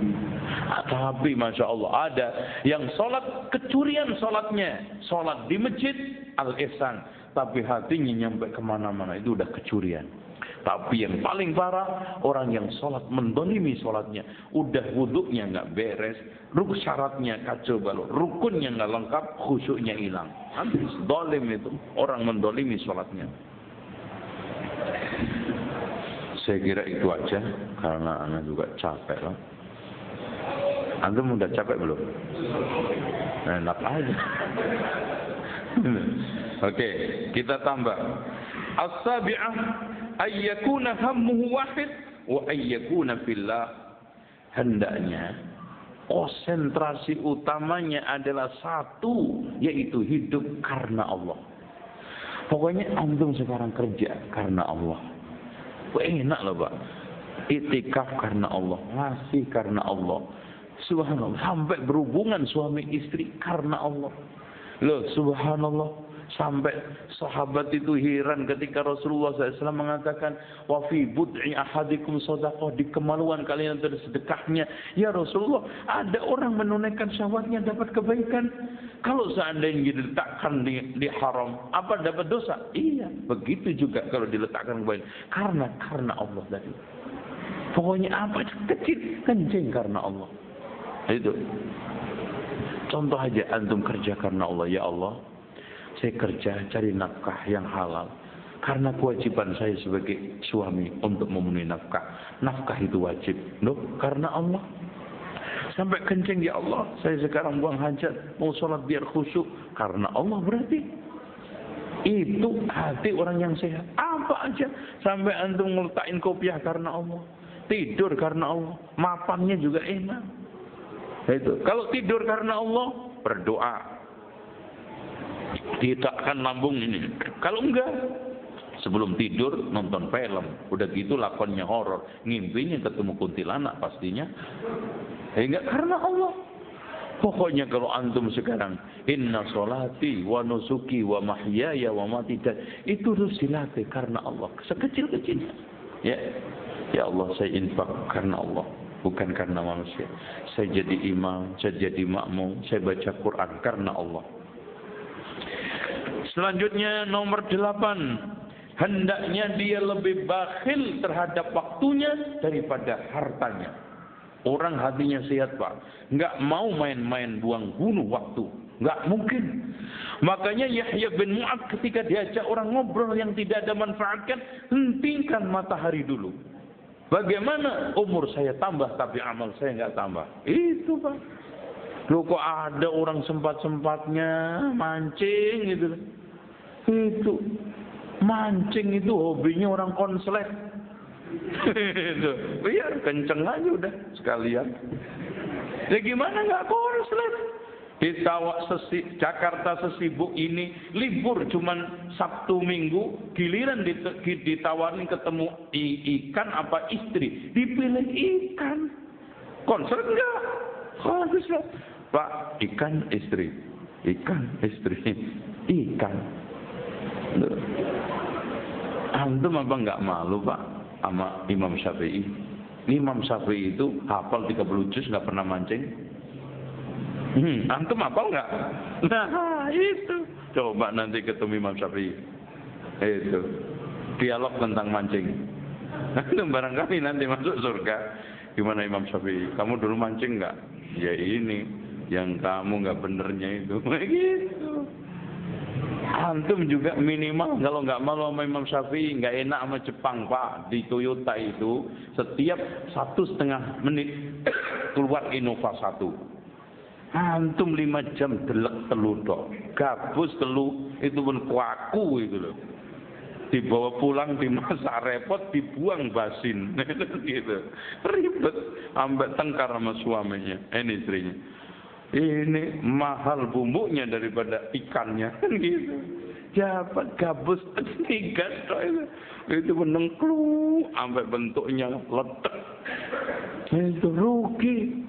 Tapi Masya Allah ada yang sholat kecurian sholatnya, sholat di masjid al-ihsan, tapi hatinya nyampe kemana-mana, itu udah kecurian. Tapi yang paling parah orang yang sholat mendolimi sholatnya, udah wuduknya nggak beres, rukun syaratnya kacau balau, rukunnya nggak lengkap, khusyuknya hilang. Habis dolim itu orang mendolimi sholatnya. Saya kira itu aja karena anak juga capek lah. Antum udah capek belum? Enak aja. Oke, kita tambah. As-sabi'ah ayyakuna hammuhu wahid wa ayyakuna fillah. Hendaknya konsentrasi utamanya adalah satu, yaitu hidup karena Allah. Pokoknya antum sekarang kerja karena Allah. Enak loh Pak. Itikaf karena Allah, ngasih karena Allah. Subhanallah, sampai berhubungan suami istri karena Allah. Loh, subhanallah, sampai sahabat itu heran ketika Rasulullah SAW mengatakan, wa fi bud'i ahadikum shadaqah, di kemaluan kalian ada sedekahnya. Ya Rasulullah, ada orang menunaikan syahwatnya dapat kebaikan. Kalau seandainya diletakkan di haram, apa dapat dosa? Iya, begitu juga kalau diletakkan kebaikan. Karena Allah tadi. Pokoknya apa kecil, kencing karena Allah. Itu contoh aja, antum kerja karena Allah. Ya Allah, saya kerja cari nafkah yang halal karena kewajiban saya sebagai suami untuk memenuhi nafkah. Nafkah itu wajib, loh, karena Allah. sampai kencing, ya Allah, saya sekarang buang hajat, mau sholat biar khusyuk. Karena Allah berarti. Itu hati orang yang sehat. Apa aja. Sampai antum ngeletakin kopiah karena Allah. Tidur karena Allah. Mapannya juga enak. Itu. Kalau tidur karena Allah, berdoa. Ditakkan lambung ini. Kalau enggak, sebelum tidur nonton film. Udah gitu lakonnya horor. Ngimpinya ketemu kuntilanak pastinya. Enggak karena Allah. Pokoknya kalau antum sekarang inna sholati wa nusuki wa mahyaya wa mati, itu harus dilatih karena Allah. Sekecil-kecilnya. Ya. Ya Allah, saya infak karena Allah, bukan karena manusia. Saya jadi imam, saya jadi makmum, saya baca Quran karena Allah. Selanjutnya nomor 8, hendaknya dia lebih bakhil terhadap waktunya daripada hartanya. Orang hatinya sehat, Pak, nggak mau main-main buang-bunuh waktu, nggak mungkin. Makanya Yahya bin Mu'ad ketika diajak orang ngobrol yang tidak ada manfaatkan, hentikan matahari dulu. Bagaimana umur saya tambah tapi amal saya nggak tambah? Itu, Pak. Loh, kok ada orang sempat-sempatnya mancing gitu. Itu mancing itu hobinya orang konslet. Itu biar kenceng aja udah sekalian. Ya gimana nggak konslet? Jakarta sesibuk ini, libur cuman Sabtu Minggu, giliran ditawarin ketemu ikan apa istri, dipilih ikan. Konslet enggak? Konslet. Pak, ikan istri. Ikan istri. Ikan. Antum apa enggak malu, Pak, sama Imam Syafi'i? Imam Syafi'i itu hafal 30 juz, enggak pernah mancing. Antum hafal enggak? Nah, itu. Coba nanti ketemu Imam Syafi'i. Itu. Dialog tentang mancing. Antum barangkali nanti masuk surga. Gimana Imam Syafi'i? Kamu dulu mancing enggak? Ya ini, yang kamu enggak benernya itu. Gitu. Antum juga minimal kalau nggak malu sama Imam Syafi'i, nggak enak sama Jepang, Pak. Di Toyota itu setiap 1,5 menit keluar Innova 1. Antum 5 jam delek telu dok, gabus telu itu pun kuaku itu loh. Dibawa pulang, dimasak repot, dibuang basin, gitu. Ribet, ambek tengkar sama suaminya, ini istrinya. Ini mahal bumbunya daripada ikannya, gitu. Dapat gabus 3 itu menengklung, sampai bentuknya letek. Itu rugi.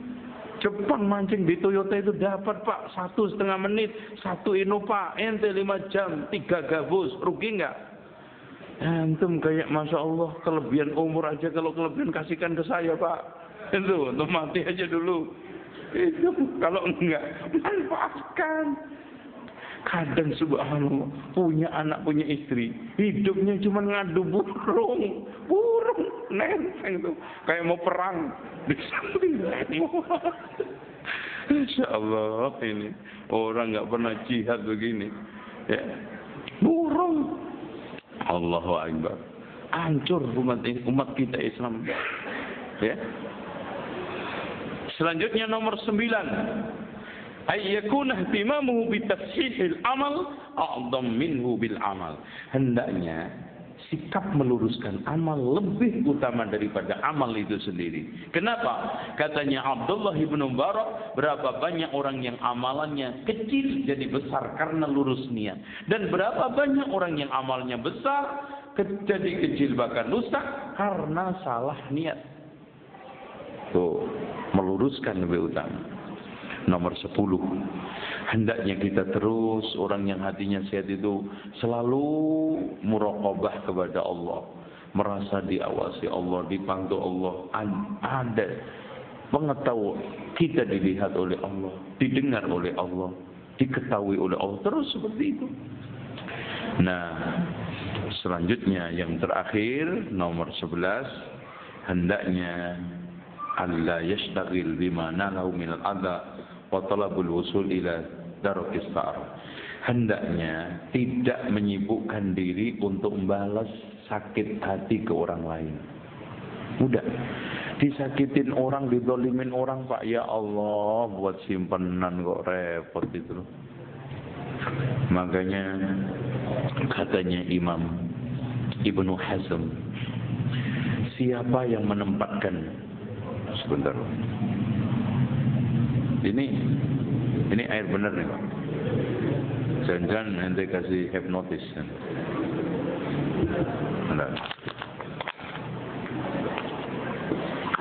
Jepang mancing di Toyota itu dapat, Pak, 1,5 menit, 1 Innova, ente 5 jam, 3 gabus, rugi nggak? Antum kayak Masya Allah, kelebihan umur aja, kalau kelebihan kasihkan ke saya, Pak. Itu, untuk mati aja dulu. Itu kalau enggak, manfaatkan. Kadang subhanallah, punya anak, punya istri, hidupnya cuma ngadu burung nenteng tuh, kayak mau perang di samping. Insya Allah ini orang nggak pernah jihad begini, ya. Burung, Allahu Akbar, hancur umat kita Islam, ya. Selanjutnya nomor 9. Ayyakuna ihtimamuhu bitashihil amal a'dham minhu bil amal. Hendaknya sikap meluruskan amal lebih utama daripada amal itu sendiri. Kenapa? Katanya Abdullah bin Mubarak, berapa banyak orang yang amalannya kecil jadi besar karena lurus niat. Dan berapa banyak orang yang amalnya besar jadi kecil bahkan rusak karena salah niat. Tuh, meluruskan lebih utama. Nomor 10, hendaknya kita terus, orang yang hatinya sehat itu selalu muraqabah kepada Allah, merasa diawasi Allah, dipantau Allah, ada pengetahuan kita dilihat oleh Allah, didengar oleh Allah, diketahui oleh Allah, terus seperti itu. Nah, selanjutnya yang terakhir nomor 11, hendaknya alla yashtagil bima nalahu minal adha wa talabul wusul ila darqis sa'ar. Hendaknya tidak menyibukkan diri untuk membalas sakit hati ke orang lain. Udah, disakitin orang, didolimin orang, Pak. Ya Allah, buat simpenan kok repot itu loh. Makanya katanya Imam Ibnu Hazm, siapa yang menempatkan, sebentar, ini air bener nih Pak, jangan nanti kasih hipnotis. Enggak.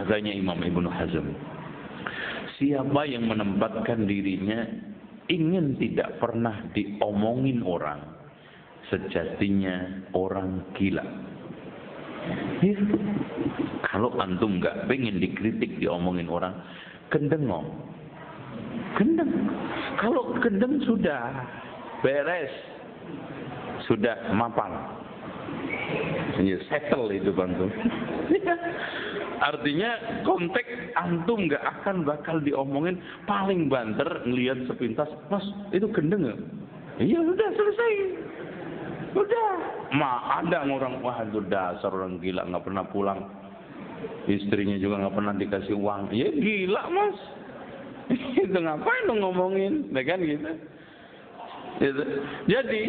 Katanya Imam Ibnu Hazm, siapa yang menempatkan dirinya ingin tidak pernah diomongin orang, sejatinya orang gila. Ya. Kalau antum nggak pengen dikritik, diomongin orang, gendeng. Gendeng. Kalau gendeng sudah beres, sudah mapan, settle itu antum. Artinya konteks antum nggak akan bakal diomongin. Paling banter ngelihat sepintas, Mas itu gendeng nggak? Iya udah selesai. Udah. Ada orang, wah itu dasar orang gila, nggak pernah pulang. Istrinya juga nggak pernah dikasih uang. Ya gila Mas. Itu ngapain lo ngomongin? Nah, kan gitu. Jadi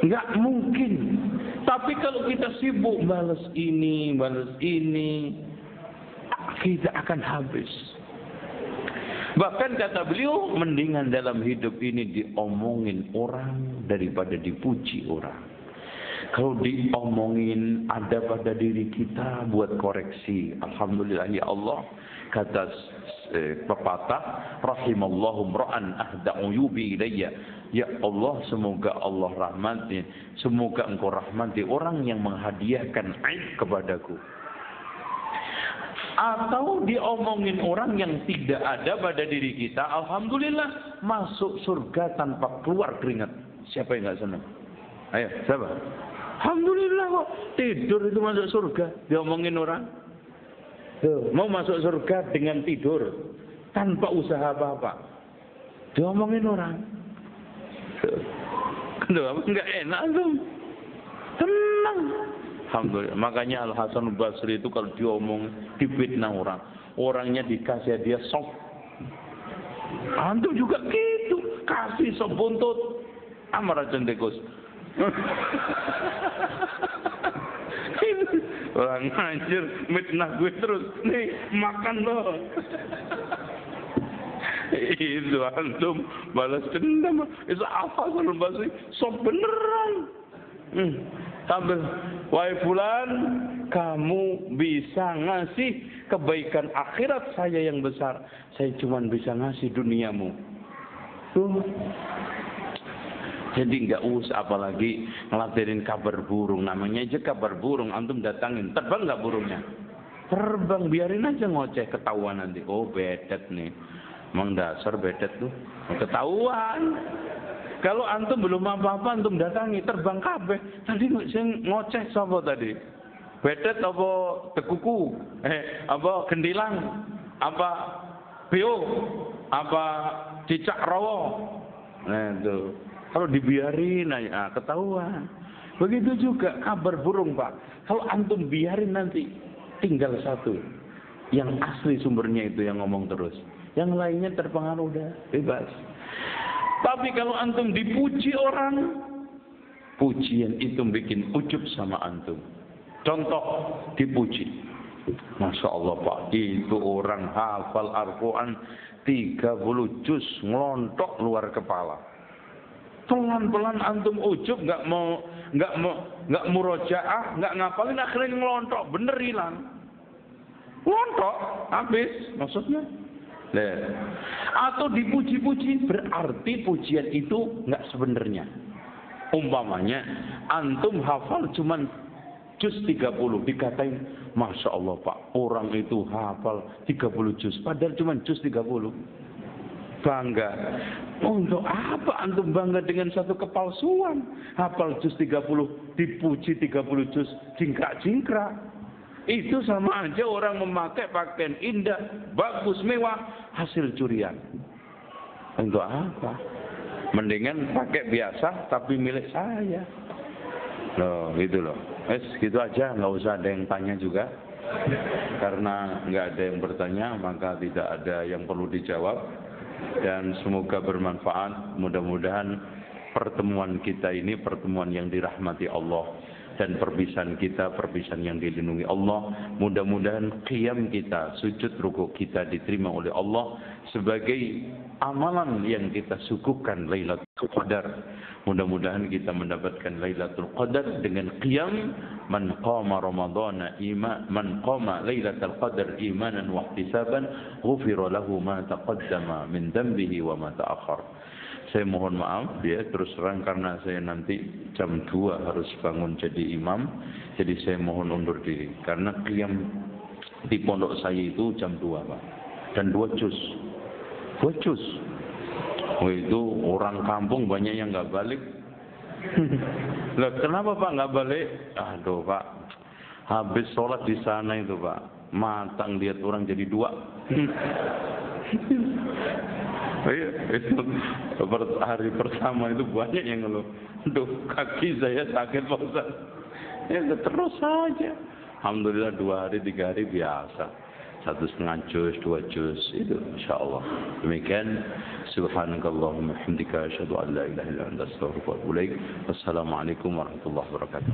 nggak mungkin. Tapi kalau kita sibuk balas ini, kita akan habis. Bahkan kata beliau, mendingan dalam hidup ini diomongin orang daripada dipuji orang. Kalau diomongin ada pada diri kita, buat koreksi. Alhamdulillah ya Allah. Kata pepatah, rahimallahu mra'an ahda uyubi ilayya. Ya Allah, semoga Allah rahmati, semoga engkau rahmati orang yang menghadiahkan aib kepadaku. Atau diomongin orang yang tidak ada pada diri kita, alhamdulillah masuk surga tanpa keluar keringat. Siapa yang nggak senang? Ayo, siapa? Alhamdulillah kok tidur itu masuk surga, diomongin orang. Tuh, mau masuk surga dengan tidur tanpa usaha apa-apa, diomongin orang. Kenapa enggak enak tuh? Tenang. Alhamdulillah. Makanya Al Hasan Basri itu kalau diomong, difitnah orang, orangnya dikasih dia sop. Antum juga gitu, kasih sop buntut. Amar Centekus. Orang anjir mitnah gue terus. Nih, makan loh. Itu antum balas dendam. Itu Al-Hasan Basri sok beneran. Sambil, wahai fulan, kamu bisa ngasih kebaikan akhirat saya yang besar. Saya cuma bisa ngasih duniamu. Tuh. Jadi nggak usah apalagi ngelaterin kabar burung. Namanya aja kabar burung, antum datangin. Terbang nggak burungnya? Terbang, biarin aja ngoceh, ketahuan nanti. Oh bedet nih. Emang dasar bedet tuh, ketahuan. Kalau antum belum apa-apa, antum datangi, terbang kabeh. Tadi saya ngoceh sama tadi. Bedet apa tekuku? Apa gendilang? Apa bio? Apa cicak rawo? Nah itu. Kalau dibiarin aja, ketahuan. Begitu juga kabar burung Pak. Kalau antum biarin nanti, tinggal satu. Yang asli sumbernya itu yang ngomong terus. Yang lainnya terpengaruh udah bebas. Tapi kalau antum dipuji orang, pujian itu bikin ujub sama antum. Contoh, dipuji. Masya Allah Pak, itu orang hafal Al-Quran 30 juz ngelontok luar kepala. Pelan-pelan antum ujub, nggak murojaah, nggak ngapalin, akhirnya ngelontok, bener hilang. Ngelontok, habis maksudnya. Atau dipuji-puji, berarti pujian itu nggak sebenarnya. Umpamanya antum hafal cuman juz 30, dikatain Masya Allah Pak, orang itu hafal 30 juz, padahal cuman juz 30. Bangga. Untuk apa antum bangga dengan satu kepalsuan? Hafal juz 30, dipuji 30 juz, jingkrak-jingkrak. Itu sama aja orang memakai pakaian indah, bagus, mewah, hasil curian. Untuk apa? Mendingan pakai biasa tapi milik saya. Loh, gitu loh. Gitu aja, nggak usah ada yang tanya juga. Karena nggak ada yang bertanya, maka tidak ada yang perlu dijawab. Dan semoga bermanfaat. Mudah-mudahan pertemuan kita ini pertemuan yang dirahmati Allah. Dan perpisahan kita perpisahan yang dilindungi Allah. Mudah-mudahan qiyam kita, sujud rukuk kita diterima oleh Allah sebagai amalan yang kita suguhkan Lailatul Qadar. Mudah-mudahan kita mendapatkan Lailatul Qadar dengan qiyam man qama ramadhana man qama Lailatul Qadar imanan wa ihtisaban ghufira lahu ma taqaddama min dhanbihi wa ma ta'akhkhar. Saya mohon maaf ya, terus terang karena saya nanti jam 2 harus bangun jadi imam. Jadi saya mohon undur diri. Karena qiyam di pondok saya itu jam 2 Pak. Dan 2 juz. 2 juz. Oh, itu orang kampung banyak yang nggak balik. Lah kenapa Pak nggak balik? Aduh Pak, habis sholat di sana itu Pak, matang lihat orang jadi 2. Iya, itu hari pertama itu banyak yang ngeluh. Duh, kaki saya sakit Pak Ustaz. Ya terus saja. Alhamdulillah 2 hari 3 hari biasa. 1,5 juz, 2 juz itu insyaallah. Demikian subhanakallahumma hamdika asyhadu an la ilaha illa anta astaghfiruka wa atubu ilaik. Wassalamualaikum warahmatullahi wabarakatuh.